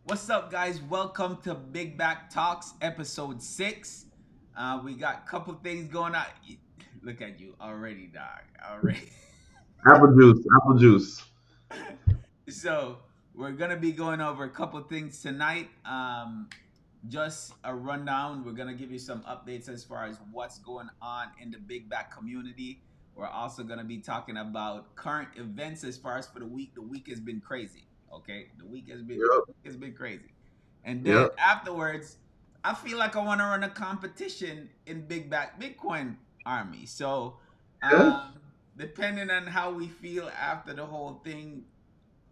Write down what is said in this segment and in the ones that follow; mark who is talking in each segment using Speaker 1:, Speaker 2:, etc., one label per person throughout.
Speaker 1: What's up, guys? Welcome to Big Back Talks, episode 6. We got a couple things going on. Look at you already, dog. Already.
Speaker 2: Apple juice, apple juice.
Speaker 1: So, we're going to be going over a couple things tonight. Just a rundown. We're going to give you some updates as far as what's going on in the Big Back community. We're also going to be talking about current events as far as for the week. The week has been crazy. Okay,
Speaker 2: Yep,
Speaker 1: has been crazy. And then
Speaker 2: yep.
Speaker 1: afterwards, I feel like I want to run a competition in Big Back Bitcoin Army. So,
Speaker 2: Yeah,
Speaker 1: um, depending on how we feel after the whole thing,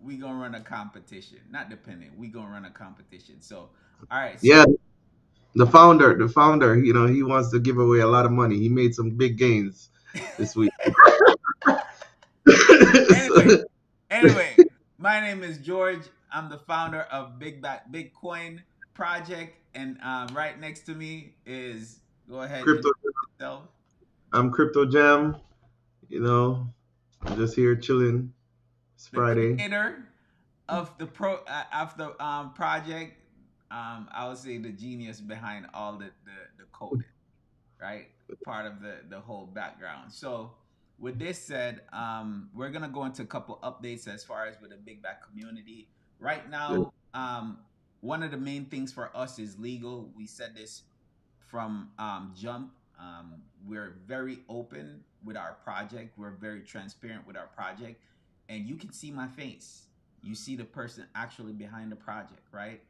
Speaker 1: we gonna run a competition. Not depending, we gonna run a competition. So, all right.
Speaker 2: yeah.
Speaker 1: So
Speaker 2: The founder, he wants to give away a lot of money. He made some big gains this week.
Speaker 1: anyway,
Speaker 2: So,
Speaker 1: anyway, my name is George. I'm the founder of Big Back Bitcoin Project, and right next to me is go ahead and
Speaker 2: crypto.
Speaker 1: introduce yourself.
Speaker 2: I'm Crypto Jam. You know, I'm just here chilling. It's
Speaker 1: The
Speaker 2: Friday.
Speaker 1: creator of the project. I would say the genius behind all the coding, right? Part of the whole background. So with this said, we're gonna go into a couple updates as far as with the big back community. Right
Speaker 2: Yeah,
Speaker 1: now, one of the main things for us is legal. We said this from jump. We're very open with our project. We're very transparent with our project, and you can see my face. You see the person actually behind the project, right?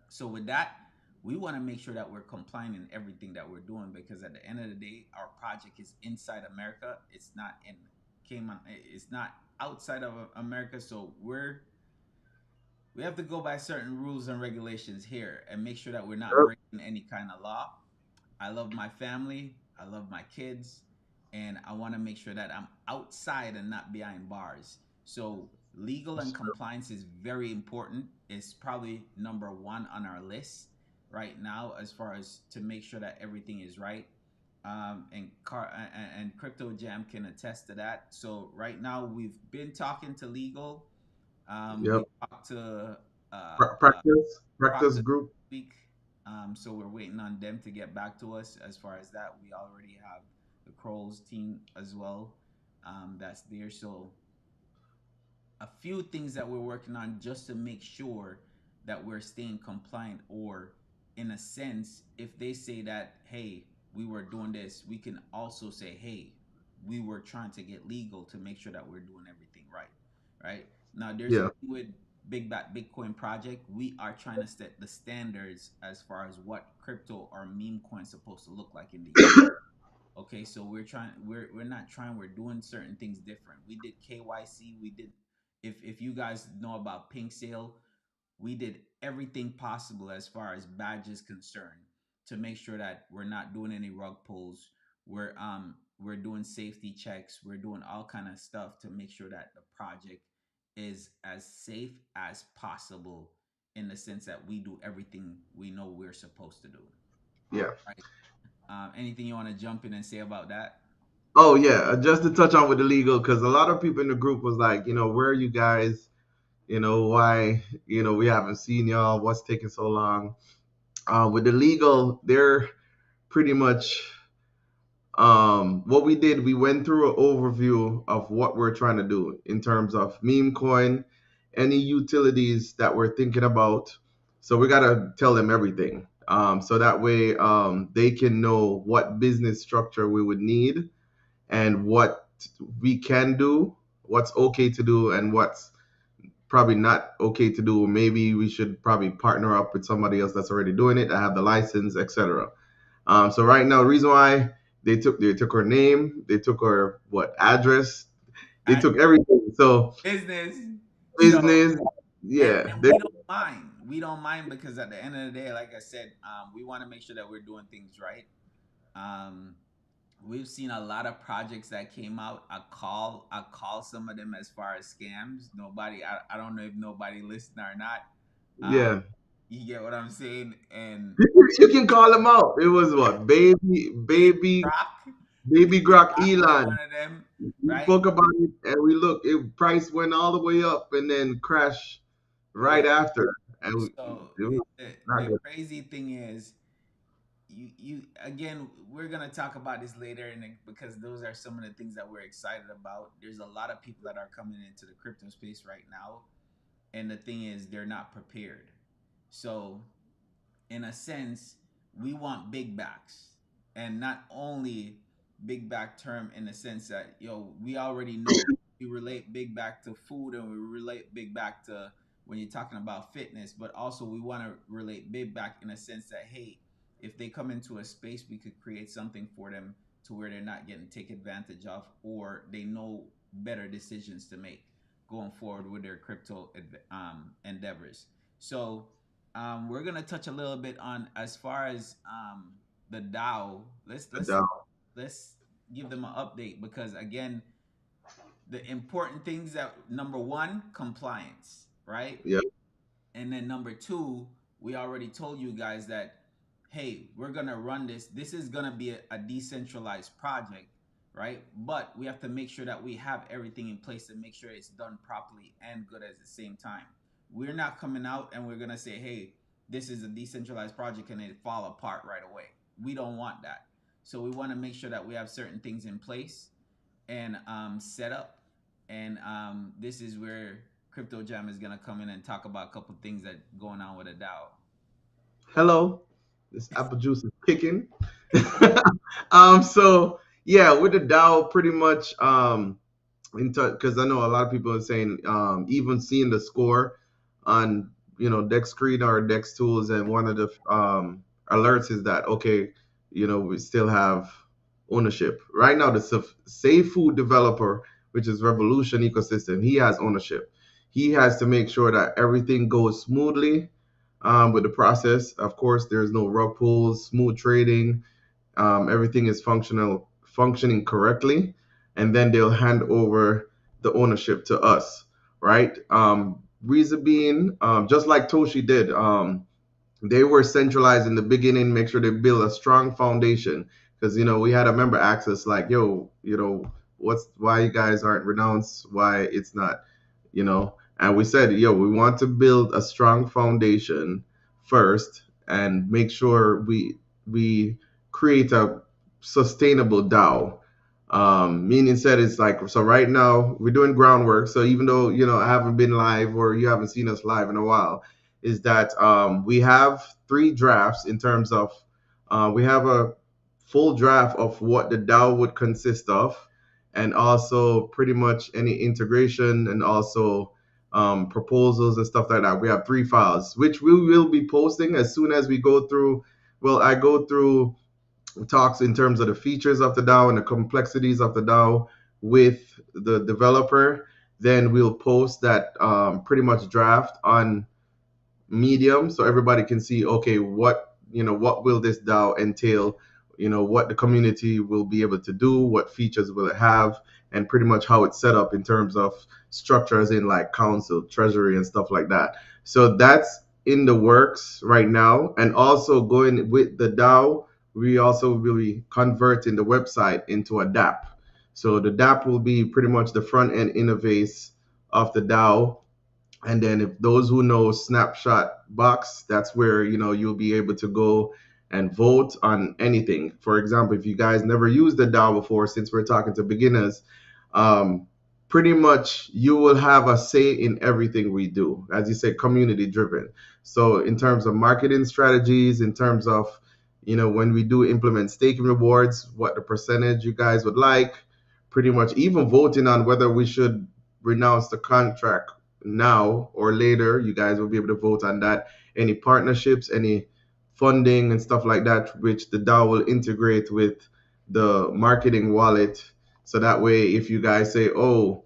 Speaker 1: So with that, we want to make sure that we're complying in everything that we're doing because at the end of the day, our project is inside America. It's not in Cayman. It's not outside of America. So we have to go by certain rules and regulations here and make sure that we're not
Speaker 2: yep,
Speaker 1: breaking any kind of law. I love my family. I love my kids, and I want to make sure that I'm outside and not behind bars. So legal and compliance is very important. It's probably number one on our list right now, as far as to make sure that everything is right. And Crypto Jam can attest to that. So right now we've been talking to legal.
Speaker 2: yep.
Speaker 1: We talked to
Speaker 2: Practice
Speaker 1: Proctor
Speaker 2: group.
Speaker 1: week. So we're waiting on them to get back to us. As far as that, we already have the Crows team as well. That's there. So a few things that we're working on just to make sure that we're staying compliant, or in a sense, if they say that, hey, we were doing this, we can also say, hey, we were trying to get legal to make sure that we're doing everything right. Right now, there's a
Speaker 2: Yeah,
Speaker 1: thing with Big Bat Bitcoin project. We are trying to set the standards as far as what crypto or meme coins supposed to look like in the US. Okay, so we're not trying, we're doing certain things different. We did KYC, we did, if you guys know about Pink Sale, we did everything possible as far as badges concerned to make sure that we're not doing any rug pulls. We're doing safety checks, we're doing all kind of stuff to make sure that the project is as safe as possible, in the sense that we do everything we know we're supposed to do,
Speaker 2: yeah.
Speaker 1: right? Anything you want to jump in and say about that?
Speaker 2: Oh yeah. Just to touch on with the legal, because a lot of people in the group was like, where are you guys? Why? We haven't seen y'all. What's taking so long? With the legal, they're pretty much what we did. We went through an overview of what we're trying to do in terms of meme coin, any utilities that we're thinking about. So we gotta tell them everything, so that way they can know what business structure we would need and what we can do, what's okay to do, and what's probably not okay to do. Maybe we should probably partner up with somebody else that's already doing it, that have the license, etc. So right now, the reason why they took her name, they took her what address, they
Speaker 1: At
Speaker 2: took everything. So
Speaker 1: business. So
Speaker 2: business, yeah,
Speaker 1: and we don't mind. We don't mind because at the end of the day, like I said, we want to make sure that we're doing things right. Um, we've seen a lot of projects that came out. I call some of them as far as scams. I don't know if nobody listened or not. Um,
Speaker 2: yeah.
Speaker 1: you get what I'm saying? And
Speaker 2: You can call them out. It was what
Speaker 1: Baby Rock,
Speaker 2: baby
Speaker 1: Baby
Speaker 2: Grok
Speaker 1: Rock was
Speaker 2: Elon.
Speaker 1: one of them,
Speaker 2: We
Speaker 1: right?
Speaker 2: spoke about it, and we look. It price went all the way up and then crashed right
Speaker 1: Yeah.
Speaker 2: after. and
Speaker 1: So
Speaker 2: it was not
Speaker 1: the
Speaker 2: good.
Speaker 1: crazy thing is, you again, we're gonna talk about this later, and because those are some of the things that we're excited about. There's a lot of people that are coming into the crypto space right now, and the thing is, they're not prepared. So in a sense, we want big backs, and not only big back term in the sense that we already know we relate big back to food, and we relate big back to when you're talking about fitness, but also we want to relate big back in a sense that, hey, if they come into a space, we could create something for them to where they're not getting taken advantage of, or they know better decisions to make going forward with their crypto endeavors. So we're gonna touch a little bit on as far as the DAO. Let's
Speaker 2: But,
Speaker 1: let's let's give them an update, because again, the important things that number one, compliance, right?
Speaker 2: yeah,
Speaker 1: And then number two, we already told you guys that, hey, we're gonna run this. This is gonna be a decentralized project, right? But we have to make sure that we have everything in place to make sure it's done properly and good at the same time. We're not coming out and we're gonna say, hey, this is a decentralized project and it fall apart right away. We don't want that. So we want to make sure that we have certain things in place and set up. And this is where Crypto Jam is gonna come in and talk about a couple things that going on with a DAO.
Speaker 2: hello, this apple juice is kicking. So yeah, with the DAO, pretty much because I know a lot of people are saying even seeing the score on Dex Screen or Dex Tools, and one of the alerts is that okay, we still have ownership right now. The Safe Food developer, which is Revolution ecosystem, he has ownership. He has to make sure that everything goes smoothly with the process. Of course, there's no rug pulls, smooth trading, everything is functioning correctly, and then they'll hand over the ownership to us, right? Reason being, just like Toshi did, they were centralized in the beginning, make sure they build a strong foundation. Because we had a member ask us like, yo, what's why you guys aren't renounced, why it's not, and we said, yo, we want to build a strong foundation first and make sure we create a sustainable DAO. Meaning said it's like, so right now we're doing groundwork. So even though I haven't been live or you haven't seen us live in a while, is that we have three drafts in terms of we have a full draft of what the DAO would consist of, and also pretty much any integration and also proposals and stuff like that. We have three files, which we will be posting as soon as we go through. Well, I go through talks in terms of the features of the DAO and the complexities of the DAO with the developer. Then we'll post that pretty much draft on Medium, so everybody can see, okay, what will this DAO entail, what the community will be able to do, what features will it have, and pretty much how it's set up in terms of structures in like council, treasury, and stuff like that. So that's in the works right now. And also going with the DAO, we also will be converting the website into a DApp. So the DApp will be pretty much the front end interface of the DAO. And then if those who know Snapshot Box, that's where you'll be able to go and vote on anything. For example, if you guys never used the DAO before, since we're talking to beginners, um, pretty much you will have a say in everything we do. As you say, community driven. So in terms of marketing strategies, in terms of when we do implement staking rewards, what the percentage you guys would like, pretty much even voting on whether we should renounce the contract now or later. You guys will be able to vote on that. Any partnerships, any funding and stuff like that, which the DAO will integrate with the marketing wallet. So that way, if you guys say, oh,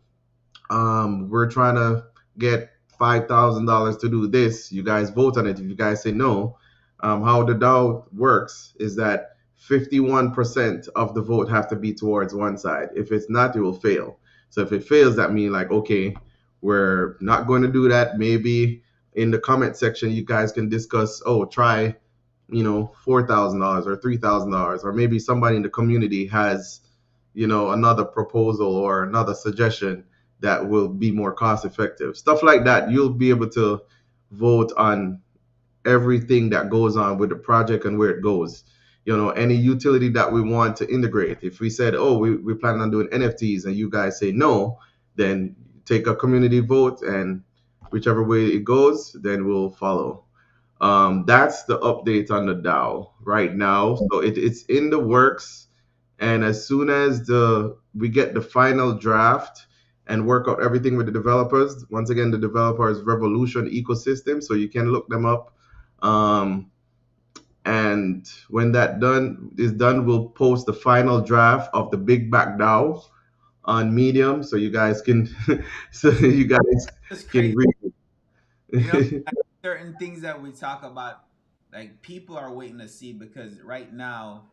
Speaker 2: we're trying to get $5,000 to do this, you guys vote on it. If you guys say no, how the DAO works is that 51% of the vote have to be towards one side. If it's not, it will fail. So if it fails, that means like, okay, we're not going to do that. Maybe in the comment section, you guys can discuss, oh, try, $4,000 or $3,000, or maybe somebody in the community has, another proposal or another suggestion that will be more cost effective. Stuff like that, you'll be able to vote on everything that goes on with the project and where it goes. Any utility that we want to integrate. If we said, oh, we plan on doing NFTs and you guys say no, then take a community vote, and whichever way it goes, then we'll follow. That's the update on the DAO right now. So it's in the works. And as soon as we get the final draft and work out everything with the developers, once again, the developers Revolution ecosystem, so you can look them up. Um, and when that done is done, we'll post the final draft of the Big Back DAO on Medium, so you guys can so
Speaker 1: That's
Speaker 2: you guys
Speaker 1: that's
Speaker 2: can
Speaker 1: crazy.
Speaker 2: read
Speaker 1: You know,
Speaker 2: it.
Speaker 1: like certain things that we talk about, like people are waiting to see because right now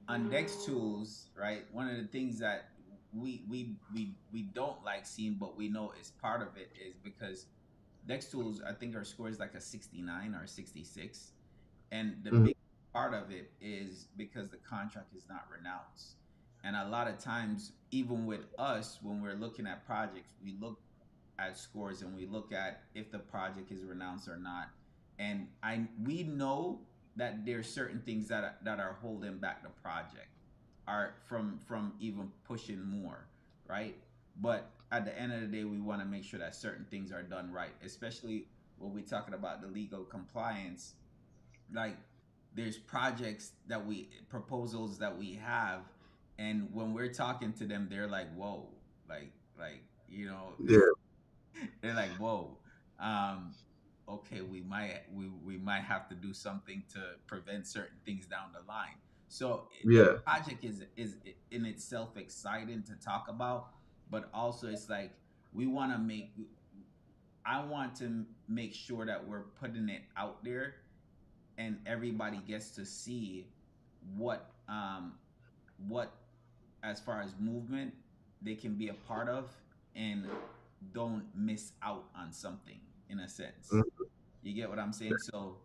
Speaker 1: on Dex Tools, right? One of the things that we don't like seeing, but we know is part of it is because Dex Tools, I think our score is like a 69 or a 66, and the
Speaker 2: Mhm.
Speaker 1: big part of it is because the contract is not renounced. And a lot of times, even with us, when we're looking at projects, we look at scores and we look at if the project is renounced or not. And we know that there's certain things that are holding back the project are from even pushing more, right? But at the end of the day, we want to make sure that certain things are done right, especially when we're talking about the legal compliance. Like there's projects that we proposals that we have, and when we're talking to them, they're like, "Whoa!" Like
Speaker 2: Yeah,
Speaker 1: they're like, "Whoa." Um, okay, we might have to do something to prevent certain things down the line. So the
Speaker 2: yeah,
Speaker 1: project is in itself exciting to talk about, but also it's like we want to make. I want to make sure that we're putting it out there and everybody gets to see what as far as movement they can be a part of and don't miss out on something in a sense.
Speaker 2: mhm.
Speaker 1: You get what I'm saying? So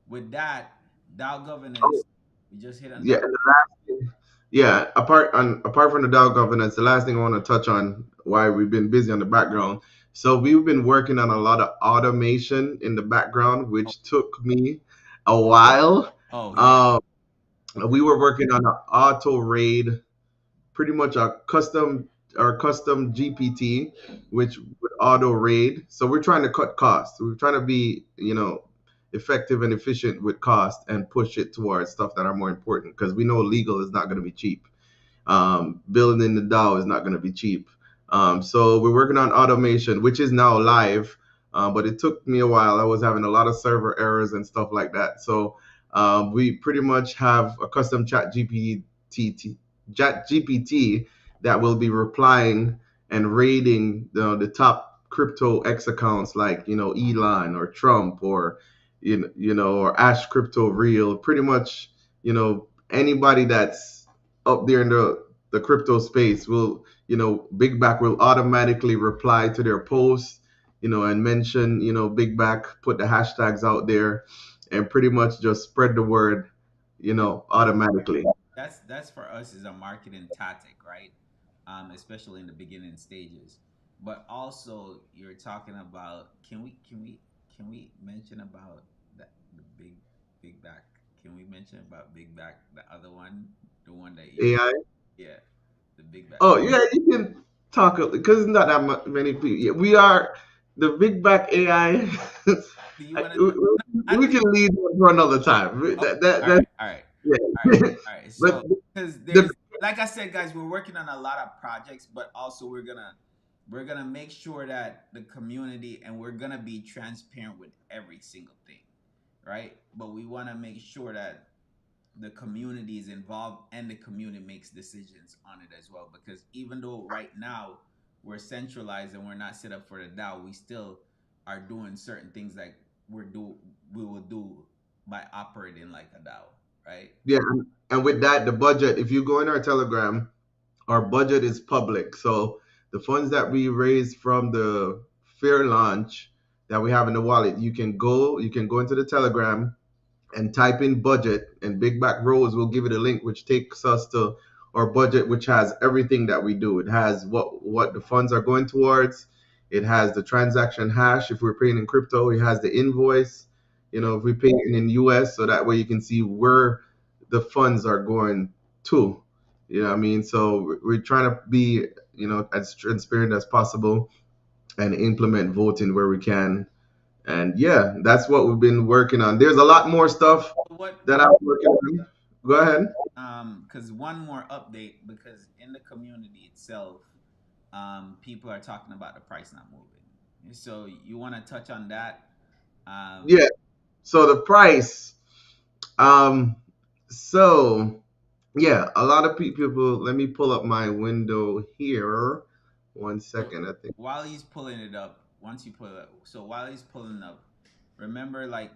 Speaker 1: with that, DAO governance, we just hit on
Speaker 2: Yeah.
Speaker 1: DAO.
Speaker 2: And the last thing, yeah. Apart from the DAO governance, the last thing I want to touch on why we've been busy on the background. So we've been working on a lot of automation in the background,
Speaker 1: Oh,
Speaker 2: which took me a while.
Speaker 1: oh yeah.
Speaker 2: Um, we were working on an auto raid, pretty much our custom GPT, which would auto raid. So we're trying to cut costs. We're trying to be, effective and efficient with cost and push it towards stuff that are more important because we know legal is not going to be cheap. Building the DAO is not going to be cheap. So we're working on automation, which is now live, but it took me a while. I was having a lot of server errors and stuff like that. So we pretty much have a custom chat GPT that will be replying and rating the top crypto X accounts like Elon or Trump or or Ash Crypto Real. Pretty much anybody that's up there in the crypto space will, Big Back will automatically reply to their posts, and mention, Big Back, put the hashtags out there, and pretty much just spread the word,
Speaker 1: That's
Speaker 2: automatically.
Speaker 1: that's for us is a marketing tactic, right? Especially in the beginning stages. But also you're talking about can we mention about the big back? Can we mention about big back, the other one, the one that you
Speaker 2: AI.
Speaker 1: yeah, the big back.
Speaker 2: Oh yeah, you can talk because it's not that many people. Yeah, we are the Big Back AI.
Speaker 1: Do you want to
Speaker 2: We
Speaker 1: I
Speaker 2: we
Speaker 1: think
Speaker 2: can leave that for another time.
Speaker 1: oh, all
Speaker 2: That's
Speaker 1: right, all right. All right,
Speaker 2: yeah.
Speaker 1: all right.
Speaker 2: But
Speaker 1: So, because
Speaker 2: the
Speaker 1: there's, like I said, guys, we're working on a lot of projects, but also we're gonna make sure that the community and we're gonna be transparent with every single thing, right? But we want to make sure that the community is involved and the community makes decisions on it as well. Because even though right now we're centralized and we're not set up for the DAO, we still are doing certain things like we will do by operating like a DAO, right?
Speaker 2: Yeah, and with that, the budget. If you go in our Telegram, our budget is public. So the funds that we raise from the fair launch that we have in the wallet, you can go into the Telegram and type in budget, and Big Back Rose will give you the link, which takes us to our budget, which has everything that we do. It has what the funds are going towards. It has the transaction hash if we're paying in crypto. It has the invoice, if we're paying in US, so that way you can see where the funds are going to. You know what I mean? So we're trying to be, as transparent as possible and implement voting where we can. And yeah, that's what we've been working on. There's a lot more stuff
Speaker 1: What
Speaker 2: that I'm
Speaker 1: what
Speaker 2: working on. Go ahead.
Speaker 1: because one more update, because in the community itself, people are talking about the price not moving. So you want to touch on that? Um,
Speaker 2: Yeah. So the price. Um. So yeah, a lot of people. Let me pull up my window here. One
Speaker 1: so
Speaker 2: second. I think.
Speaker 1: while he's pulling it up, once you pull it up, so while he's pulling up, remember, like,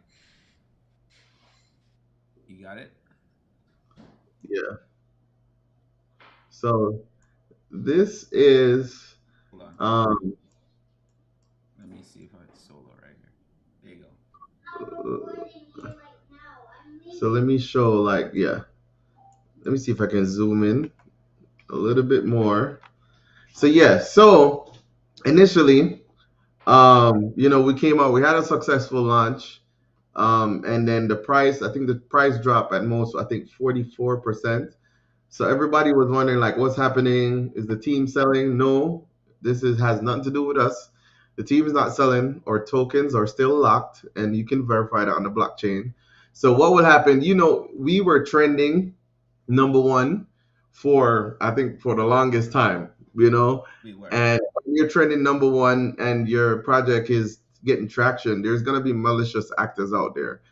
Speaker 1: you got it.
Speaker 2: Yeah. So this is.
Speaker 1: Hold on.
Speaker 2: Um.
Speaker 1: Let me see if I solo right here. There you go.
Speaker 2: So let me show like yeah. Let me see if I can zoom in a little bit more. So yeah. So initially, we came out. We had a successful launch. And then the price, I think the price dropped at most, I think 44%. So everybody was wondering like, what's happening? Is the team selling? No, this is has nothing to do with us. The team is not selling. Our tokens are still locked, and you can verify that on the blockchain. So what will happen? We were trending number one for I think for the longest time.
Speaker 1: We were.
Speaker 2: And when you're trending number one and your project is getting traction, there's gonna be malicious actors out there.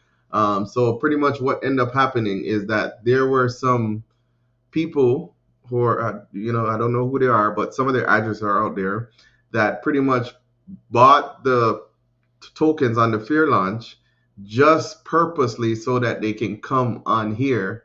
Speaker 2: So pretty much what ended up happening is that there were some people who are, I don't know who they are, but some of their addresses are out there that pretty much bought the tokens on the fear launch just purposely so that they can come on here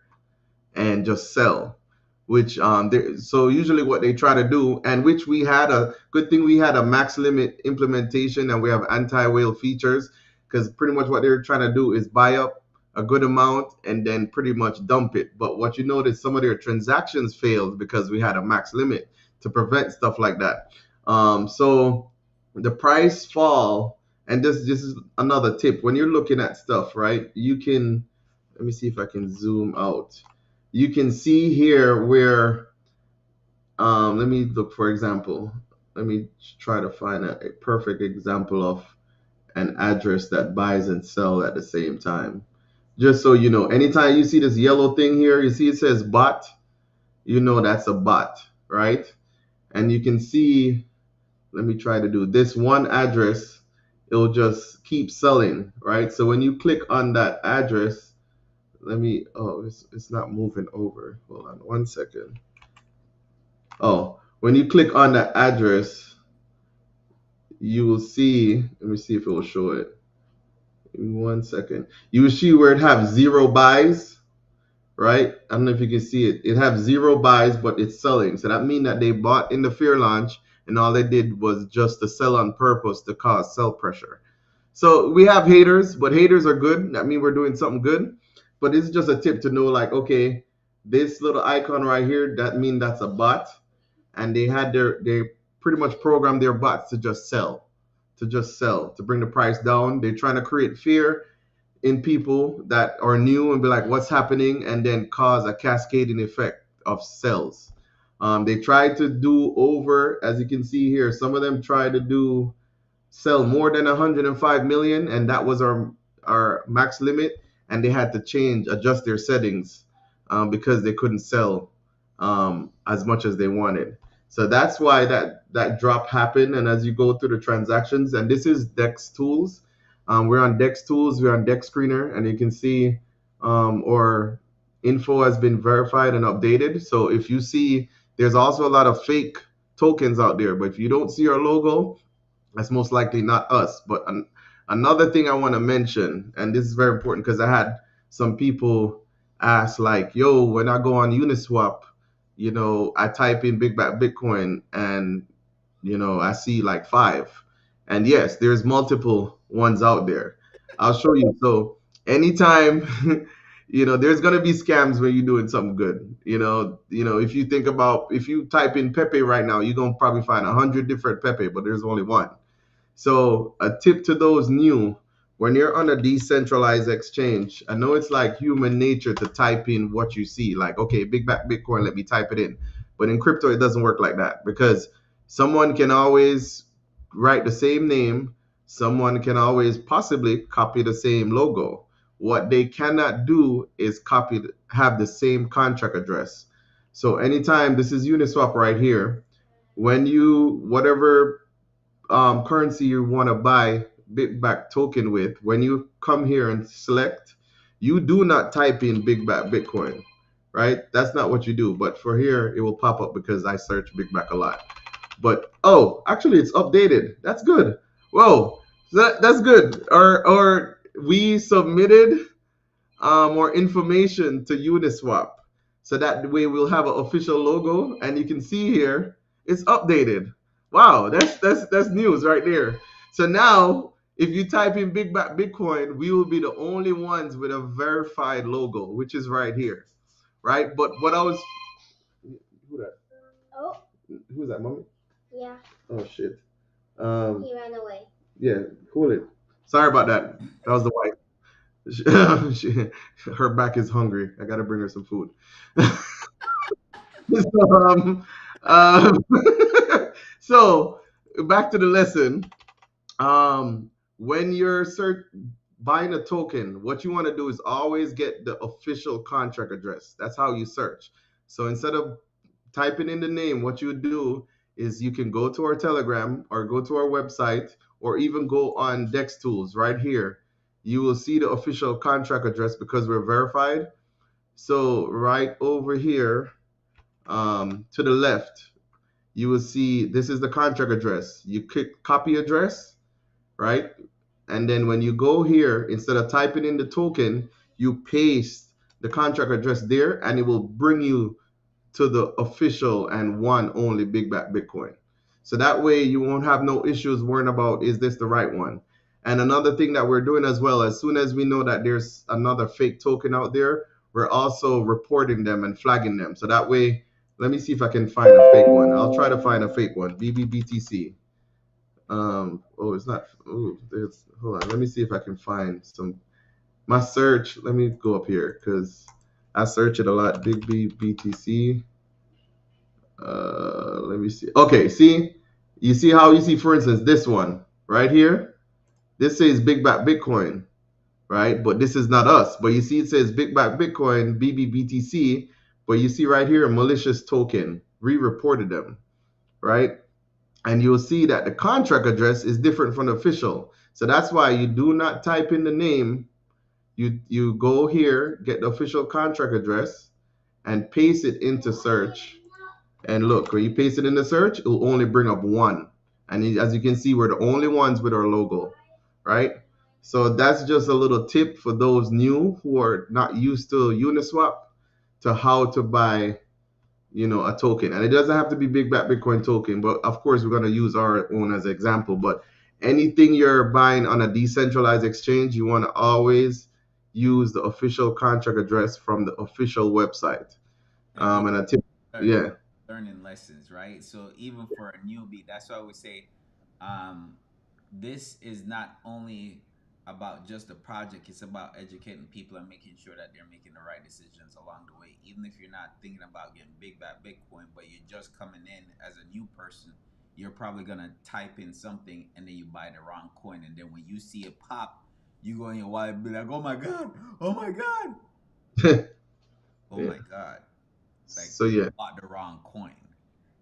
Speaker 2: and just sell. Which so usually what they try to do, and which we had a good thing, we had a max limit implementation and we have anti-whale features, because pretty much what they're trying to do is buy up a good amount and then pretty much dump it. But what you notice, some of their transactions failed because we had a max limit to prevent stuff like that. So the price fall, and this is another tip when you're looking at stuff, right? You can, let me see if I can zoom out. You can see here where, let me look for example. Let me try to find a perfect example of an address that buys and sell at the same time. Just so you know, anytime you see this yellow thing here, you see it says bot, that's a bot, right? And you can see, let me try to do this one address, it'll just keep selling, right? So when you click on that address, it's not moving over. Hold on one second. Oh, when you click on that address, you will see, let me see if it will show it. Give me one second. You will see where it have zero buys, right? I don't know if you can see it. It have zero buys, but it's selling. So that means that they bought in the fear launch and all they did was just to sell on purpose to cause sell pressure. So we have haters, but haters are good. That means we're doing something good. But it's just a tip to know, like, okay, this little icon right here, that means that's a bot. And they pretty much programmed their bots to to bring the price down. They're trying to create fear in people that are new and be like, what's happening? And then cause a cascading effect of sales. They try to do over, as you can see here, some of them try to do sell more than 105 million, and that was our max limit, and they had to adjust their settings because they couldn't sell as much as they wanted. So that's why that drop happened. And as you go through the transactions, and this is Dex Tools, we're on Dex Tools, we're on Dex Screener, and you can see our info has been verified and updated. So if you see, there's also a lot of fake tokens out there, but if you don't see our logo, that's most likely not us. But another thing I want to mention, and this is very important because I had some people ask, like, yo, when I go on Uniswap, I type in Big Back Bitcoin and, I see like five. And yes, there's multiple ones out there. I'll show you. So anytime, there's gonna be scams when you're doing something good. If you type in Pepe right now, you're gonna probably find 100 different Pepe, but there's only one. So a tip to those new, when you're on a decentralized exchange, I know it's like human nature to type in what you see, like, okay, big back Bitcoin, let me type it in. But in crypto, it doesn't work like that because someone can always write the same name, someone can always possibly copy the same logo. What they cannot do is have the same contract address. So anytime, this is Uniswap right here, when you, whatever currency you want to buy Bitback token with, when you come here and select, you do not type in Bitback Bitcoin, right? That's not what you do. But for here, it will pop up because I search Bitback a lot. But oh, actually, it's updated. That's good. Whoa, that's good. Or we submitted more information to Uniswap. So that way we'll have an official logo, and you can see here it's updated. Wow, that's news right there. So now, if you type in Big Back Bitcoin, we will be the only ones with a verified logo, which is right here, right? But what I was, who that? Oh, who's that, mommy? Yeah. Oh shit. He ran away. Yeah, cool it. Sorry about that. That was the wife. she, her back is hungry. I gotta bring her some food. so, um, so back to the lesson. When you're buying a token, what you want to do is always get the official contract address. That's how you search. So instead of typing in the name, what you do is you can go to our Telegram or go to our website or even go on Dex Tools right here. You will see the official contract address because we're verified. So right over here, to the left, you will see this is the contract address. You click copy address, right? And then when you go here, instead of typing in the token, you paste the contract address there, and it will bring you to the official and one only Big Back Bitcoin. So that way you won't have no issues worrying about is this the right one. And another thing that we're doing as well, as soon as we know that there's another fake token out there, we're also reporting them and flagging them. So that way, let me see if I can find a fake one. I'll try to find a fake one. BBBTC. Oh, it's not. Oh, there's. Hold on. Let me see if I can find some. My search. Let me go up here because I search it a lot. Big BTC. Let me see. Okay, see, you see how you see, for instance, this one right here. This says Big Back Bitcoin, right? But this is not us. But you see, it says Big Back Bitcoin BBBTC. But you see right here a malicious token. Re-reported them, right? And you'll see that the contract address is different from the official. So that's why you do not type in the name. You go here, get the official contract address, and paste it into search. And look, when you paste it in the search, it will only bring up one. And as you can see, we're the only ones with our logo, right? So that's just a little tip for those new who are not used to Uniswap to how to buy, a token. And it doesn't have to be Big Back Bitcoin token, but of course we're going to use our own as an example. But anything you're buying on a decentralized exchange, you want to always use the official contract address from the official website.
Speaker 1: And these
Speaker 2: And a tip,
Speaker 1: are
Speaker 2: yeah.
Speaker 1: learning lessons, right? So even for a newbie, that's why we say, um, this is not only about just the project, it's about educating people and making sure that they're making the right decisions along the way. Even if you're not thinking about getting big back Bitcoin, but you're just coming in as a new person, you're probably gonna type in something and then you buy the wrong coin, and then when you see it pop, you go in your wallet and be like, oh my god, oh my god, oh
Speaker 2: Yeah.
Speaker 1: my god, like
Speaker 2: So
Speaker 1: you
Speaker 2: yeah.
Speaker 1: bought the wrong coin,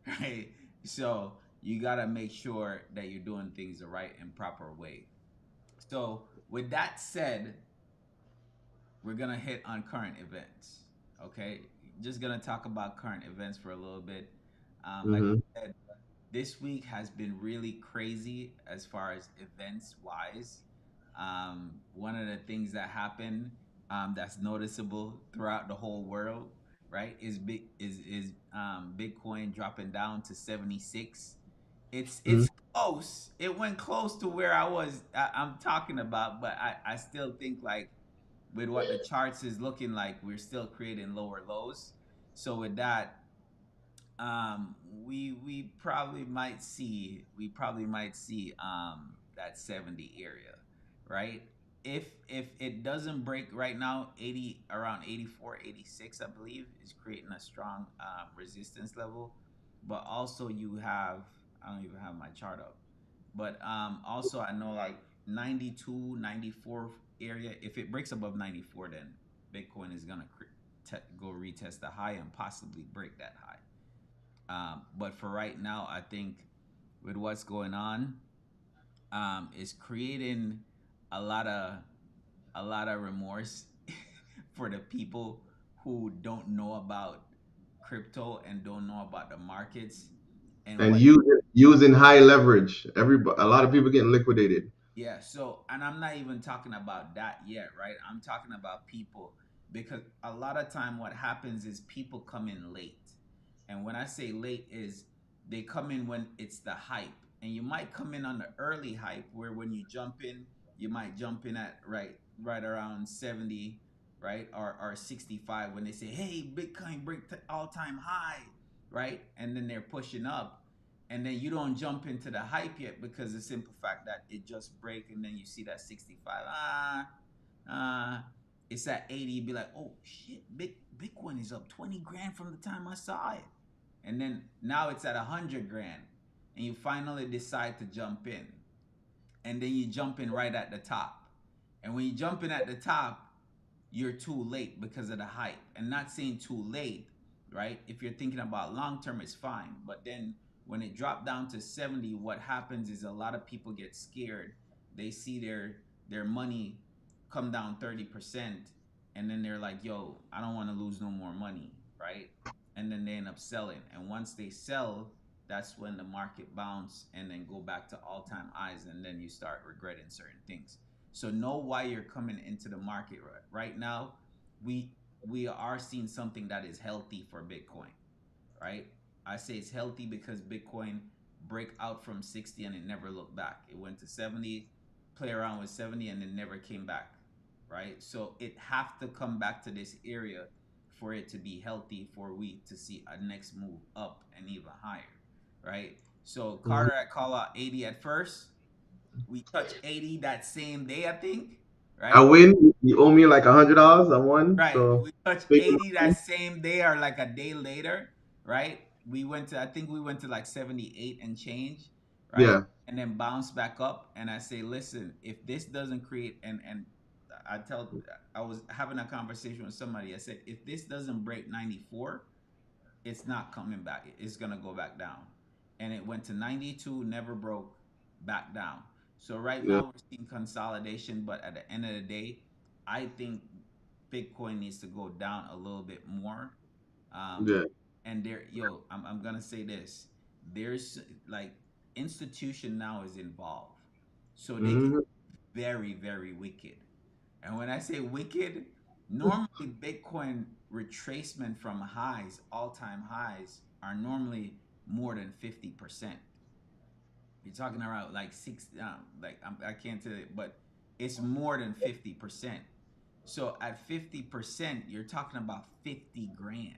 Speaker 1: right? So you gotta make sure that you're doing things the right and proper way. So with that said, we're gonna hit on current events. Okay, just gonna talk about current events for a little bit. Like
Speaker 2: Hmm.
Speaker 1: I said, this week has been really crazy as far as events wise. One of the things that happened, that's noticeable throughout the whole world, right, is Bitcoin dropping down to 76. It's close. It went close to where I'm talking about, but I still think like with what the charts is looking like, we're still creating lower lows. So with that, we probably might see that 70 area, right? If it doesn't break right now, 80 around 84, 86, I believe, is creating a strong resistance level. But also you have, I don't even have my chart up, but also I know like 92, 94 area, if it breaks above 94, then Bitcoin is gonna go retest the high and possibly break that high. But for right now, I think with what's going on, is creating a lot of remorse for the people who don't know about crypto and don't know about the markets and
Speaker 2: And
Speaker 1: what.
Speaker 2: using high leverage. A lot of people getting liquidated.
Speaker 1: Yeah, so and I'm not even talking about that yet, right? I'm talking about people, because a lot of time what happens is people come in late. And when I say late is they come in when it's the hype. And you might come in on the early hype where when you jump in, you might jump in at right around 70, right? Or 65 when they say, "Hey, Bitcoin break all-time high," right? And then they're pushing up, and then you don't jump into the hype yet because the simple fact that it just break, and then you see that 65, uh it's at 80, you be like, "Oh shit, Bitcoin is up 20 grand from the time I saw it," and then now it's at 100 grand, and you finally decide to jump in, and then you jump in right at the top, and when you jump in at the top, you're too late because of the hype. And not saying too late, right? If you're thinking about long term, it's fine. But then when it dropped down to 70, what happens is a lot of people get scared. They see their money come down 30%, and then they're like, "Yo, I don't want to lose no more money," right? And then they end up selling. And once they sell, that's when the market bounce and then go back to all-time highs, and then you start regretting certain things. So know why you're coming into the market right now. We are seeing something that is healthy for Bitcoin, right? I say it's healthy because Bitcoin break out from 60 and it never looked back. It went to 70, play around with 70, and then never came back, right? So it have to come back to this area for it to be healthy, for we to see a next move up and even higher, right? So
Speaker 2: Mhm.
Speaker 1: Carter, I call out 80 at first. We touch 80 that same day, I think,
Speaker 2: I
Speaker 1: right?
Speaker 2: win. You owe me like $100. I won.
Speaker 1: Right.
Speaker 2: So
Speaker 1: We touch
Speaker 2: big
Speaker 1: 80
Speaker 2: money.
Speaker 1: that same day or like a day later, right? We went to, I think we went to like 78 and change, right?
Speaker 2: Yeah,
Speaker 1: And then bounce back up. And I say, listen, if this doesn't create, and I tell, I was having a conversation with somebody. I said, if this doesn't break 94, it's not coming back. It's gonna go back down. And it went to 92, never broke, back down. So right
Speaker 2: yeah,
Speaker 1: now we're seeing consolidation, but at the end of the day, I think Bitcoin needs to go down a little bit more. Um,
Speaker 2: yeah.
Speaker 1: and there, yo, I'm gonna say this: there's like institution now is involved, so they can
Speaker 2: Hmm.
Speaker 1: very very wicked. And when I say wicked, normally Bitcoin retracement from highs, all-time highs, are normally more than 50%. You're talking around like six, like I can't tell it, but it's more than 50%. So at 50%, you're talking about 50 grand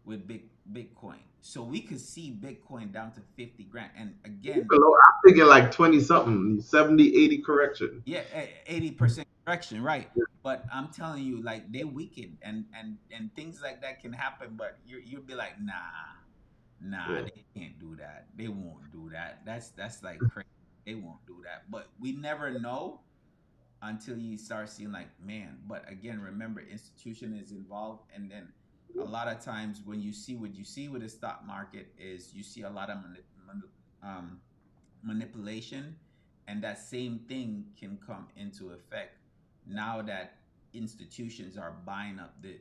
Speaker 1: with Bitcoin. So we could see Bitcoin down to 50 grand. And again,
Speaker 2: I'm thinking like 20 something, 70, 80 correction.
Speaker 1: yeah, 80% correction, right? But I'm telling you, like they weaken, and things like that can happen. But you'll be like, nah,
Speaker 2: Yeah.
Speaker 1: they can't do that. They won't do that. That's like crazy. They won't do that. But we never know until you start seeing like, man. But again, remember, institution is involved, and then a lot of times when you see what you see with the stock market is you see a lot of um, manipulation, and that same thing can come into effect now that institutions are buying up the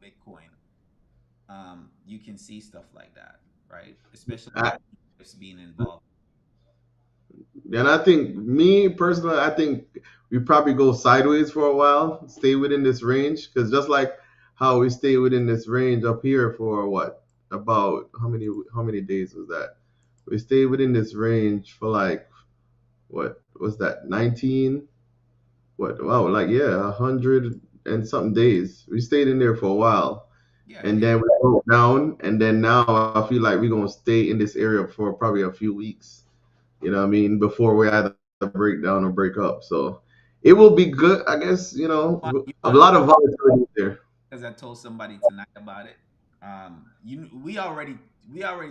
Speaker 1: Bitcoin. You can see stuff like that, right? Especially with
Speaker 2: I,
Speaker 1: ETFs being involved.
Speaker 2: and I think, me personally, I think we probably go sideways for a while, stay within this range, because just like how we stay within this range up here for what, about how many days was that? We stayed within this range for like, what was that, 19? What, wow, like, yeah, 100 and something days. We stayed in there for a while,
Speaker 1: Yeah,
Speaker 2: and
Speaker 1: yeah.
Speaker 2: then we broke down, and then now I feel like we're gonna stay in this area for probably a few weeks. You know what I mean? Before we either break down or break up. So it will be good, I guess.
Speaker 1: You
Speaker 2: A
Speaker 1: want to know
Speaker 2: lot of volatility there.
Speaker 1: because I told somebody tonight about it. You we already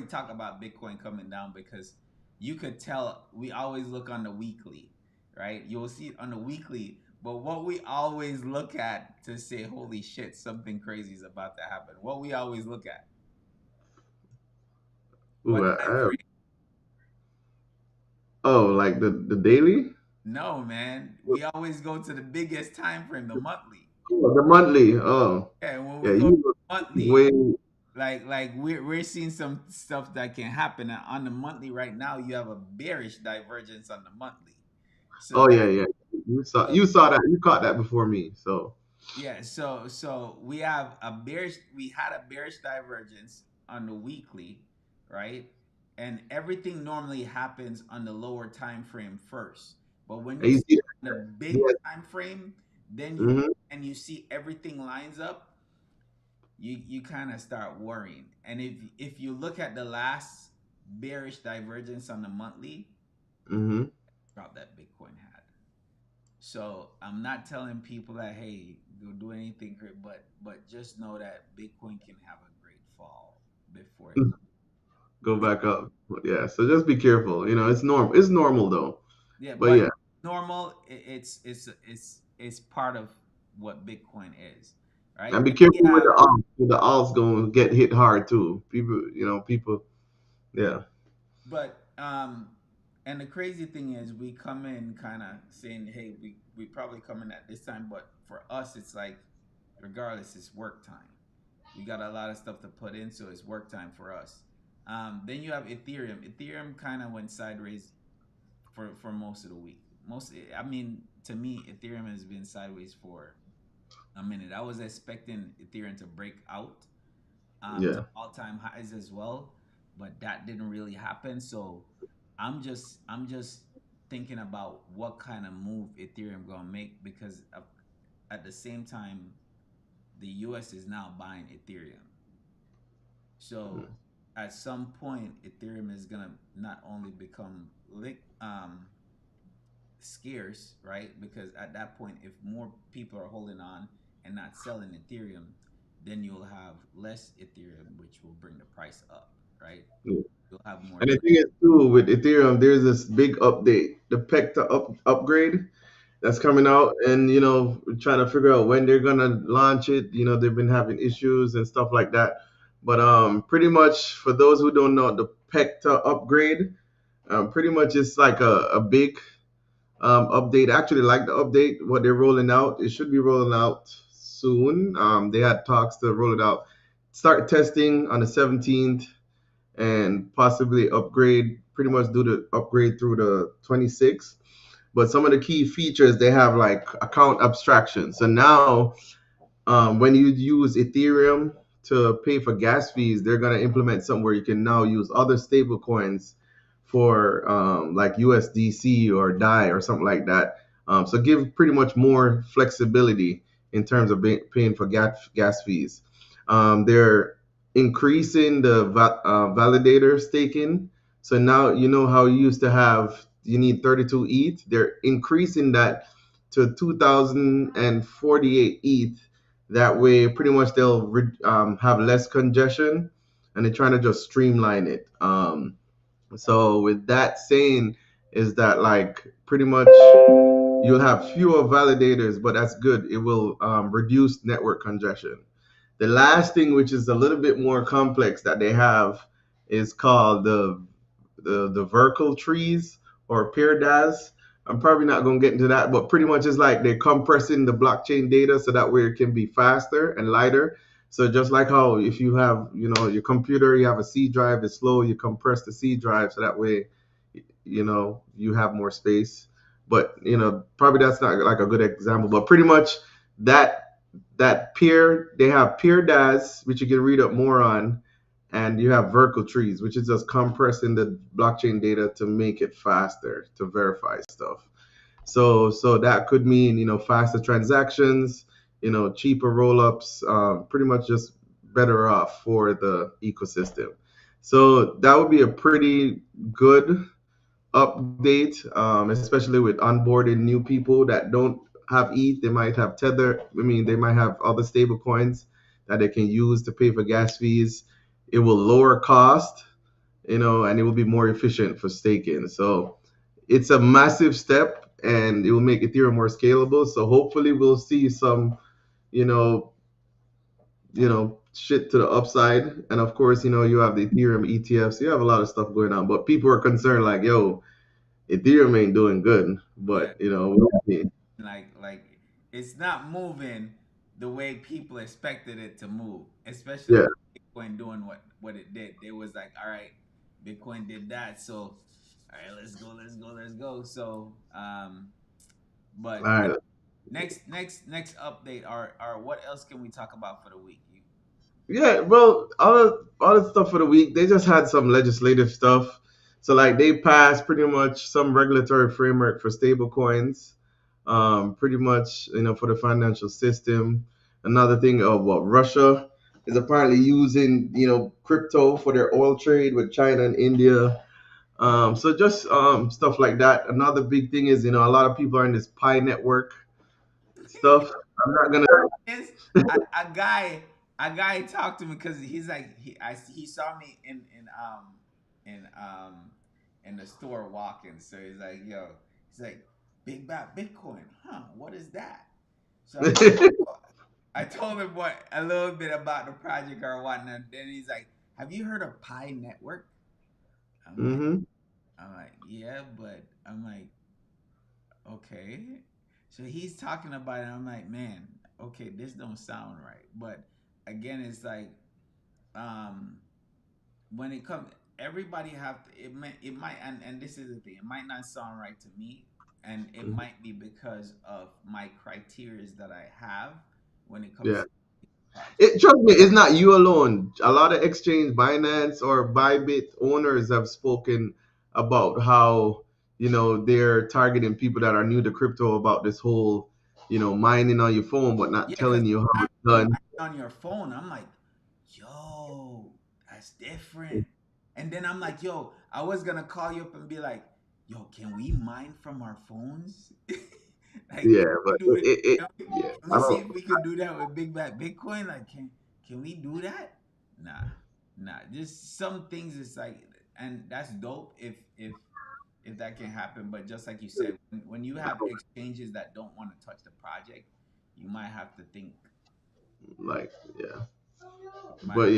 Speaker 1: talk about Bitcoin coming down because you could tell we always look on the weekly, right? You'll see it on the weekly, but what we always look at to say, "Holy shit, something crazy is about to happen." What we always look at,
Speaker 2: Ooh,
Speaker 1: what time frame?
Speaker 2: oh, like the daily.
Speaker 1: No, man. We always go to the biggest time frame, the monthly.
Speaker 2: Oh, the monthly. Oh,
Speaker 1: Yeah, when
Speaker 2: yeah.
Speaker 1: we go to
Speaker 2: You
Speaker 1: monthly,
Speaker 2: way.
Speaker 1: like we're seeing some stuff that can happen on the monthly right now. You have a bearish divergence on the monthly, so
Speaker 2: Oh, yeah,
Speaker 1: that
Speaker 2: yeah.
Speaker 1: so,
Speaker 2: You saw that. You caught that before me. So
Speaker 1: yeah, so we have a bearish. We had a bearish divergence on the weekly, right? And everything normally happens on the lower time frame first, but when
Speaker 2: and
Speaker 1: you
Speaker 2: you
Speaker 1: see
Speaker 2: see
Speaker 1: the
Speaker 2: that.
Speaker 1: big time frame, then you
Speaker 2: Hmm.
Speaker 1: and you see everything lines up, you kind of start worrying. And if you look at the last bearish divergence on the monthly,
Speaker 2: Hmm.
Speaker 1: drop that Bitcoin had. So I'm not telling people that hey, go do anything great, but just know that Bitcoin can have a great fall before it.
Speaker 2: Go back up. Yeah. So just be careful. It's normal. It's normal though.
Speaker 1: Yeah,
Speaker 2: But
Speaker 1: but
Speaker 2: yeah,
Speaker 1: normal. It's part of what Bitcoin is, right?
Speaker 2: and be
Speaker 1: Then we
Speaker 2: careful with
Speaker 1: have
Speaker 2: the alts. The alts going to get hit hard too. People. Yeah.
Speaker 1: But and the crazy thing is we come in kind of saying, hey, we probably come in at this time, but for us it's like regardless, it's work time. We got a lot of stuff to put in, so it's work time for us. Then you have Ethereum. Ethereum kind of went sideways for most of the week. I mean, to me, Ethereum has been sideways for a minute. I was expecting Ethereum to break out to
Speaker 2: Yeah.
Speaker 1: all time highs as well, but that didn't really happen. So I'm just thinking about what kind of move Ethereum gonna make because at the same time the U.S. is now buying Ethereum. So at some point Ethereum is gonna not only become scarce, right? Because at that point, if more people are holding on and not selling Ethereum, then you'll have less Ethereum, which will bring the price up, right?
Speaker 2: Yeah.
Speaker 1: You'll have more
Speaker 2: And the
Speaker 1: demand.
Speaker 2: thing is too with Ethereum, there's this big update, the PECTA upgrade that's coming out, and we're trying to figure out when they're gonna launch it. They've been having issues and stuff like that. But pretty much for those who don't know, the PECTA upgrade, pretty much it's like a big update. Actually, like the update, what they're rolling out, it should be rolling out soon. They had talks to roll it out, start testing on the 17th, and possibly upgrade, pretty much do the upgrade through the 26th. But some of the key features, they have like account abstraction. So now when you use Ethereum to pay for gas fees, they're going to implement something where you can now use other stable coins for like USDC or DAI or something like that. So give pretty much more flexibility in terms of paying for gas fees. They're increasing the validator staking. So now you know how you used to have you need 32 ETH. They're increasing that to 2,048 ETH. That way, pretty much they'll have less congestion, and they're trying to just streamline it. So with that saying, is that like pretty much you'll have fewer validators, but that's good. It will reduce network congestion. The last thing, which is a little bit more complex that they have, is called the vertical trees or peer DAS. I'm probably not going to get into that, but pretty much it's like they're compressing the blockchain data so that way it can be faster and lighter. So just like how if you have, your computer, you have a C drive, it's slow, you compress the C drive so that way, you have more space. But probably that's not like a good example, but pretty much that they have peer DAS, which you can read up more on, and you have vertical trees, which is just compressing the blockchain data to make it faster to verify stuff. So that could mean faster transactions, cheaper rollups, pretty much just better off for the ecosystem. So that would be a pretty good update, especially with onboarding new people that don't have ETH. They might have Tether. I mean, they might have other stable coins that they can use to pay for gas fees. It will lower cost, and it will be more efficient for staking. So it's a massive step, and it will make Ethereum more scalable. So hopefully we'll see some, you know, shit to the upside. And of course, you have the Ethereum ETFs. You have a lot of stuff going on, but people are concerned like, yo, Ethereum ain't doing good.
Speaker 1: Yeah,
Speaker 2: But we'll see.
Speaker 1: like it's not moving the way people expected it to move, especially
Speaker 2: Yeah.
Speaker 1: with Bitcoin doing what it did. They was like, all right, Bitcoin did that, so all right, let's go. So,
Speaker 2: All
Speaker 1: but
Speaker 2: right.
Speaker 1: next update are what else can we talk about for the week?
Speaker 2: Yeah, well, all the stuff for the week, they just had some legislative stuff. So like they passed pretty much some regulatory framework for stable coins, pretty much for the financial system. Another thing of what Russia is apparently using crypto for their oil trade with China and India. So just stuff like that. Another big thing is a lot of people are in this Pi network stuff. I'm not gonna.
Speaker 1: Is a guy talked to me because he's like he saw me in in the store walking, so he's like, yo, he's like, big back Bitcoin, huh, what is that? So I told him what a little bit about the project or whatnot. Then he's like, have you heard of Pi Network? i'm like
Speaker 2: Hmm.
Speaker 1: I'm like, yeah, but I'm like, okay. So he's talking about it. I'm like, man, okay, this don't sound right. But again, it's like, um, when it comes, everybody have to. It might, and this is the thing. It might not sound right to me, and it might be because of my criterias that I have when it comes
Speaker 2: Yeah.
Speaker 1: to project.
Speaker 2: Trust me, it's not you alone. A lot of exchange, Binance or Bybit owners have spoken about how they're targeting people that are new to crypto about this whole mining on your phone, but not
Speaker 1: Yeah, because
Speaker 2: telling you how
Speaker 1: I'm
Speaker 2: it's
Speaker 1: doing
Speaker 2: done.
Speaker 1: mine on your phone. I'm like, yo, that's different. And then I'm like, yo, I was gonna call you up and be like, yo, can we mine from our phones? Like,
Speaker 2: Yeah,
Speaker 1: can we
Speaker 2: but
Speaker 1: do it?
Speaker 2: yeah,
Speaker 1: Can
Speaker 2: I
Speaker 1: we see
Speaker 2: don't
Speaker 1: if we could do that with Big Back Bitcoin? Like, can we do that? Nah, nah. Just some things. It's like, and that's dope if that can happen. But just like you said, when you have exchanges that don't want to touch the project, you might have to think.
Speaker 2: like yeah,
Speaker 1: You might
Speaker 2: but
Speaker 1: have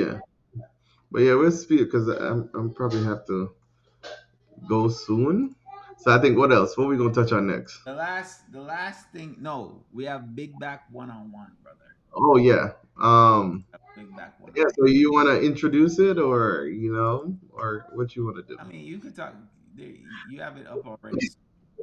Speaker 2: yeah, we'll speak because I'm probably have to go soon. So I think what else? What we gonna touch on next?
Speaker 1: the last thing. No, we have Big Back one on one, brother.
Speaker 2: Oh yeah.
Speaker 1: Big Back one
Speaker 2: Yeah,
Speaker 1: on one.
Speaker 2: so you want to introduce it, or or what you want to do?
Speaker 1: I mean, you could talk. You have it up already. So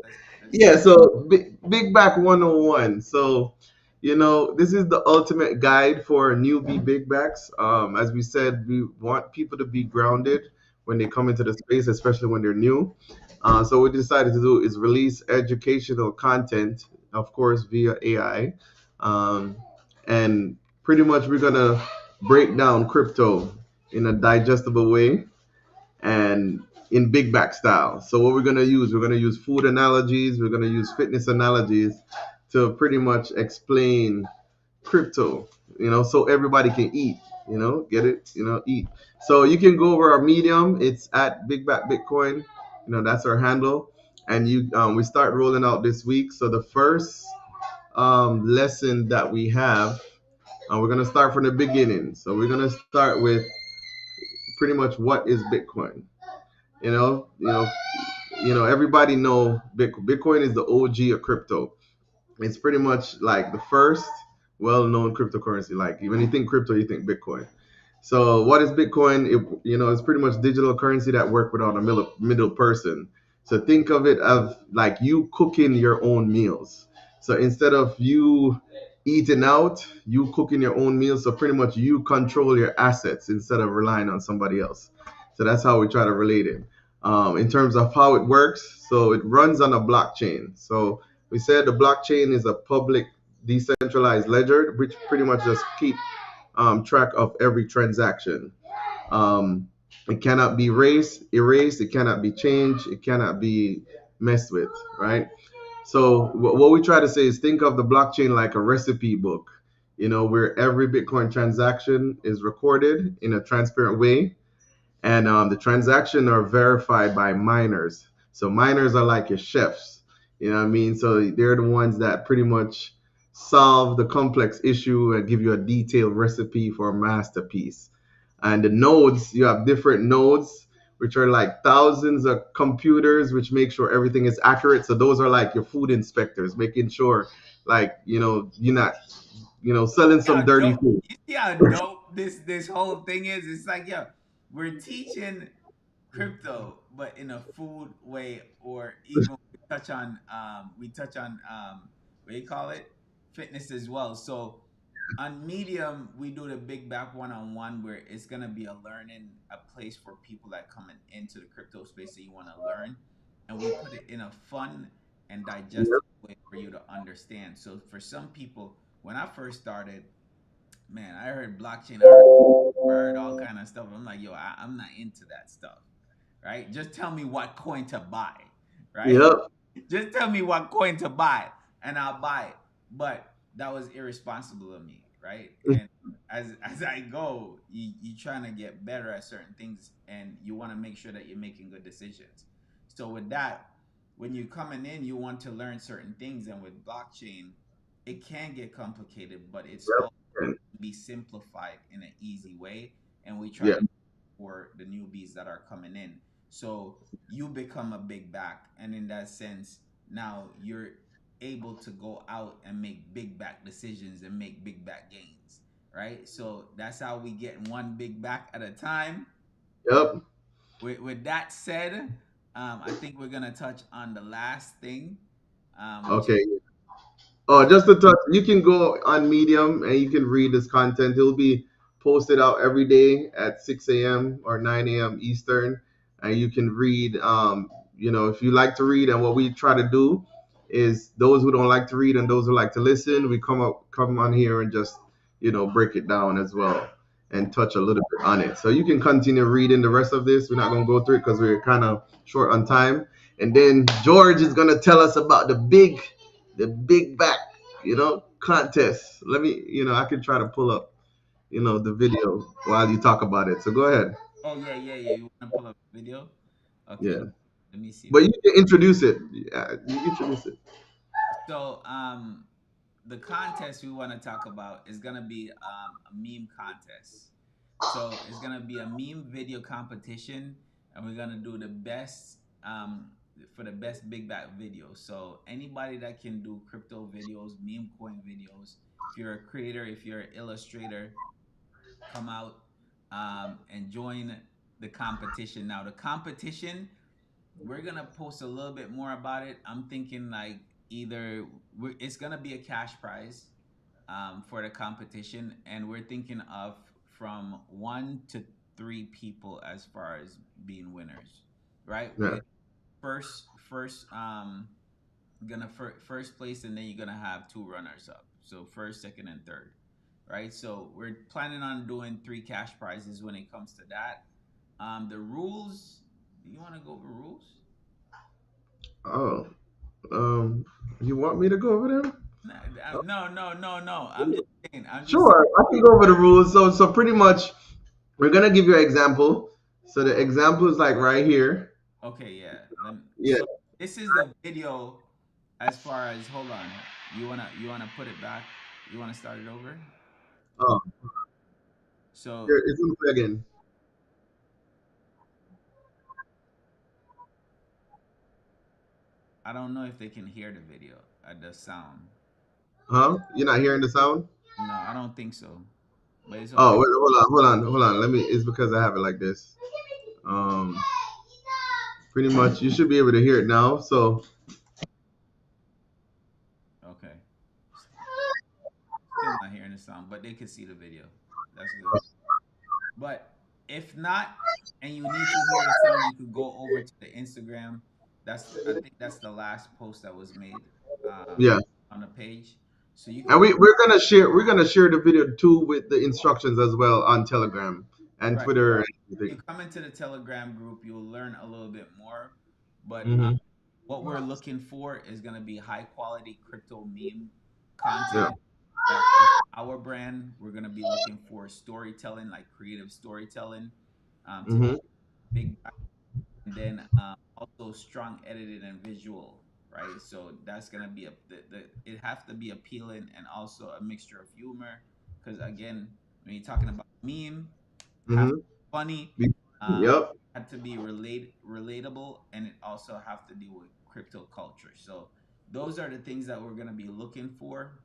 Speaker 1: let's
Speaker 2: Yeah, so Big Back 101. So, this is the ultimate guide for newbie big backs. As we said, we want people to be grounded when they come into the space, especially when they're new. So what we decided to do is release educational content, of course, via AI. Um, and pretty much we're gonna break down crypto in a digestible way and in big back style. So what we're gonna use food analogies, we're gonna use fitness analogies to pretty much explain crypto, so everybody can eat, get it, eat. So you can go over our Medium, it's at Big Back Bitcoin, that's our handle, and we start rolling out this week. So the first lesson that we have, we're gonna start from the beginning. So we're gonna start with pretty much what is Bitcoin. You know, you know, everybody know Bitcoin. Bitcoin is the OG of crypto. It's pretty much like the first well-known cryptocurrency. Like when you think crypto, you think Bitcoin. So what is Bitcoin? It's pretty much digital currency that work without a middle person. So think of it as like you cooking your own meals. So instead of you eating out, you cooking your own meals. So pretty much you control your assets instead of relying on somebody else. So that's how we try to relate it. In terms of how it works, so it runs on a blockchain. So we said the blockchain is a public decentralized ledger, which pretty much just keep track of every transaction. Um, It cannot be erased. It cannot be changed. It cannot be messed with, right? So what we try to say is think of the blockchain like a recipe book, where every Bitcoin transaction is recorded in a transparent way, and the transactions are verified by miners. So miners are like your chefs, you know what I mean? So they're the ones that pretty much solve the complex issue and give you a detailed recipe for a masterpiece. And the nodes, you have different nodes, which are like thousands of computers, which make sure everything is accurate. So those are like your food inspectors, making sure, like, you're not, selling
Speaker 1: How
Speaker 2: some dirty
Speaker 1: dope
Speaker 2: food.
Speaker 1: you see how dope this whole thing is? It's like, yeah, we're teaching crypto, but in a food way, or even we touch on what do you call it? Fitness as well. So on Medium, we do the big back one-on-one where it's gonna be a learning, a place for people that coming into the crypto space that you want to learn, and we put it in a fun and digestible way for you to understand. So for some people, when I first started, man, I heard blockchain, I heard all kind of stuff. I'm like, yo, I'm not into that stuff, right? Just tell me what coin to buy, right?
Speaker 2: Yep.
Speaker 1: Just tell me what coin to buy, and I'll buy it. But that was irresponsible of me, right? And as I go, you trying to get better at certain things, and you want to make sure that you're making good decisions. So with that, when you're coming in, you want to learn certain things, and with blockchain, it can get complicated, but it's all
Speaker 2: Yep.
Speaker 1: be simplified in an easy way, and we try
Speaker 2: Yeah.
Speaker 1: to for the newbies that are coming in. So you become a big back, and in that sense, now you're able to go out and make big back decisions and make big back gains, right? So that's how we get one big back at a time.
Speaker 2: Yep.
Speaker 1: With that said, I think we're gonna touch on the last thing, which
Speaker 2: Okay. Oh,
Speaker 1: is
Speaker 2: just to touch, you can go on Medium and you can read this content. It'll be posted out every day at 6 a.m. or 9 a.m. Eastern. And you can read, if you like to read. And what we try to do is those who don't like to read and those who like to listen, we come on here and just, break it down as well and touch a little bit on it. So you can continue reading the rest of this. We're not going to go through it because we're kind of short on time. And then George is going to tell us about the big back, contest. Let me, I can try to pull up, the video while you talk about it. So go ahead.
Speaker 1: oh yeah, yeah, yeah. You wanna pull up a video? Okay,
Speaker 2: Yeah.
Speaker 1: let me see.
Speaker 2: But you can introduce it. Yeah, you introduce it.
Speaker 1: So, the contest we want to talk about is gonna be a meme contest. So it's gonna be a meme video competition, and we're gonna do the best for the best big back video. So anybody that can do crypto videos, meme coin videos, if you're a creator, if you're an illustrator, come out and join the competition. Now the competition, we're gonna post a little bit more about it. I'm thinking like it's gonna be a cash prize for the competition, and we're thinking of from 1 to 3 people as far as being winners, right?
Speaker 2: Yeah.
Speaker 1: With first gonna first place, and then you're gonna have two runners up. So first, second, and third, right? So we're planning on doing 3 cash prizes when it comes to that. The rules. You want to go over rules?
Speaker 2: Oh, um, you want me to go over them?
Speaker 1: No, no, no, no, no. I'm just saying. I'm just
Speaker 2: Sure, I can go over the rules. So pretty much, we're gonna give you an example. So the example is like right here.
Speaker 1: okay. Yeah.
Speaker 2: Yeah.
Speaker 1: So this is the video. As far as hold on, you wanna put it back? You wanna start it over?
Speaker 2: Oh,
Speaker 1: So
Speaker 2: here it's gonna play again.
Speaker 1: I don't know if they can hear the video, the sound.
Speaker 2: Huh? You're not hearing the sound?
Speaker 1: No, I don't think so. But it's
Speaker 2: Oh,
Speaker 1: okay.
Speaker 2: wait, hold on. Let me. It's because I have it like this. Um, Pretty much, you should be able to hear it now. So,
Speaker 1: Okay. Still not hearing the sound, but they can see the video. That's good. But if not, and you need to hear the sound, you could go over to the Instagram. I think that's the last post that was made
Speaker 2: yeah,
Speaker 1: on the page. So you
Speaker 2: and
Speaker 1: could
Speaker 2: we're gonna share the video too with the instructions as well on Telegram. and
Speaker 1: Right.
Speaker 2: Twitter and
Speaker 1: You
Speaker 2: everything.
Speaker 1: come into the Telegram group, you'll learn a little bit more. But
Speaker 2: Hmm.
Speaker 1: what we're looking for is going to be high quality crypto meme
Speaker 2: Yeah.
Speaker 1: content that fits our brand. We're going to be looking for storytelling, like creative storytelling, to
Speaker 2: Hmm.
Speaker 1: big, and then also strong edited and visual, right? So that's going to be it have to be appealing and also a mixture of humor, because again, when you're talking about meme, have to
Speaker 2: Hmm.
Speaker 1: be funny, um,
Speaker 2: Yep.
Speaker 1: had to be relatable, and it also have to deal with crypto culture. So those are the things that we're gonna be looking for.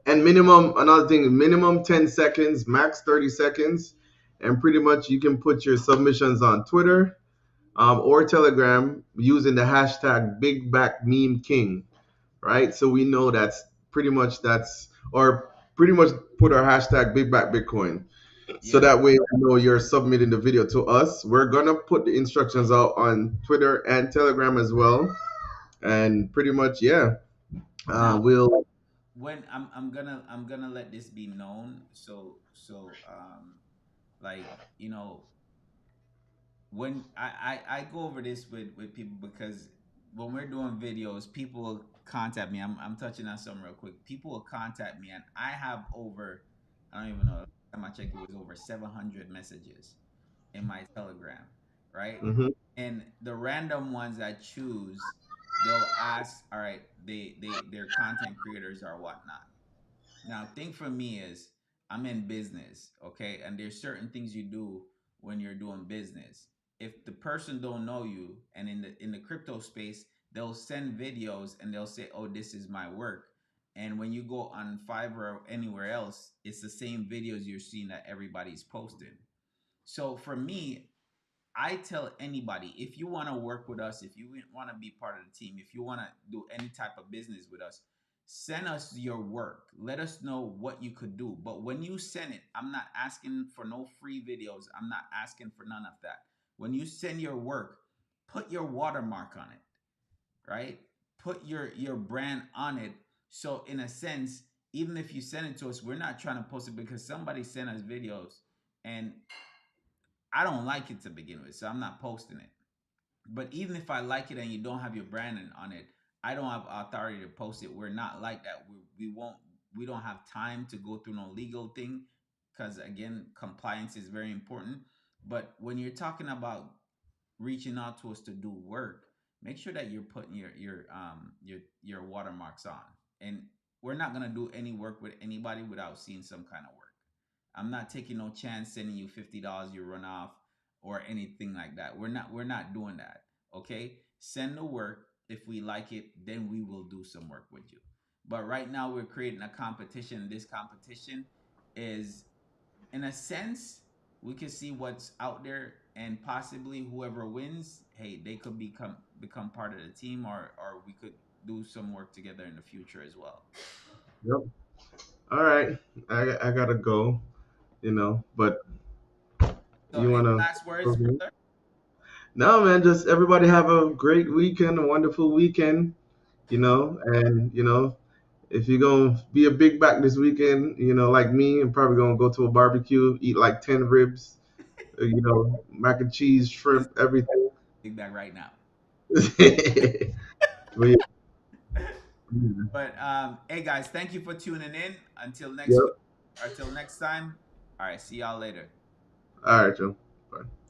Speaker 2: And minimum, another thing, minimum 10 seconds, max 30 seconds. And pretty much you can put your submissions on Twitter, or Telegram using the hashtag Big Back Meme King, right? So we know or pretty much put our hashtag Big Back Bitcoin. So
Speaker 1: Yeah.
Speaker 2: that way, I know you're submitting the video to us. We're gonna put the instructions out on Twitter and Telegram as well, and pretty much, yeah,
Speaker 1: Now,
Speaker 2: we'll.
Speaker 1: when I'm gonna let this be known. So like when I go over this with people, because when we're doing videos, people will contact me. I'm touching on something real quick. People will contact me, and I have over, I don't even know. Last time I checked, it was over 700 messages in my Telegram, right?
Speaker 2: Mhm.
Speaker 1: And the random ones I choose, they'll ask, all right, they're content creators or whatnot. Now, thing for me is I'm in business, okay? And there's certain things you do when you're doing business. If the person don't know you, and in the crypto space, they'll send videos and they'll say, "Oh, this is my work." And when you go on Fiverr or anywhere else, it's the same videos you're seeing that everybody's posting. So for me, I tell anybody, if you want to work with us, if you want to be part of the team, if you want to do any type of business with us, send us your work. Let us know what you could do. But when you send it, I'm not asking for no free videos. I'm not asking for none of that. When you send your work, put your watermark on it, right? Put your brand on it. So in a sense, even if you send it to us, we're not trying to post it because somebody sent us videos and I don't like it to begin with, so I'm not posting it. But even if I like it and you don't have your branding on it, I don't have authority to post it. We're not like that. We won't. We don't have time to go through no legal thing because again, compliance is very important. But when you're talking about reaching out to us to do work, make sure that you're putting your watermarks on. And we're not gonna do any work with anybody without seeing some kind of work. I'm not taking no chance sending you $50 you run off or anything like that. We're not doing that. Okay? Send the work. If we like it, then we will do some work with you. But right now we're creating a competition. This competition is in a sense we can see what's out there and possibly whoever wins, hey, they could become part of the team or we could do some work together in the future as well.
Speaker 2: Yep. All right. I gotta go. But
Speaker 1: So
Speaker 2: you
Speaker 1: any
Speaker 2: wanna?
Speaker 1: last words, brother?
Speaker 2: No, man. Just everybody have a great weekend, a wonderful weekend. And if you're gonna be a big back this weekend, like me, I'm probably gonna go to a barbecue, eat like 10 ribs, mac and cheese,
Speaker 1: He's
Speaker 2: shrimp, everything.
Speaker 1: big bag right now.
Speaker 2: But yeah,
Speaker 1: But hey guys, thank you for tuning in. Until next week,
Speaker 2: yep.
Speaker 1: until next time. All right, see y'all later.
Speaker 2: All right, Joe. Bye.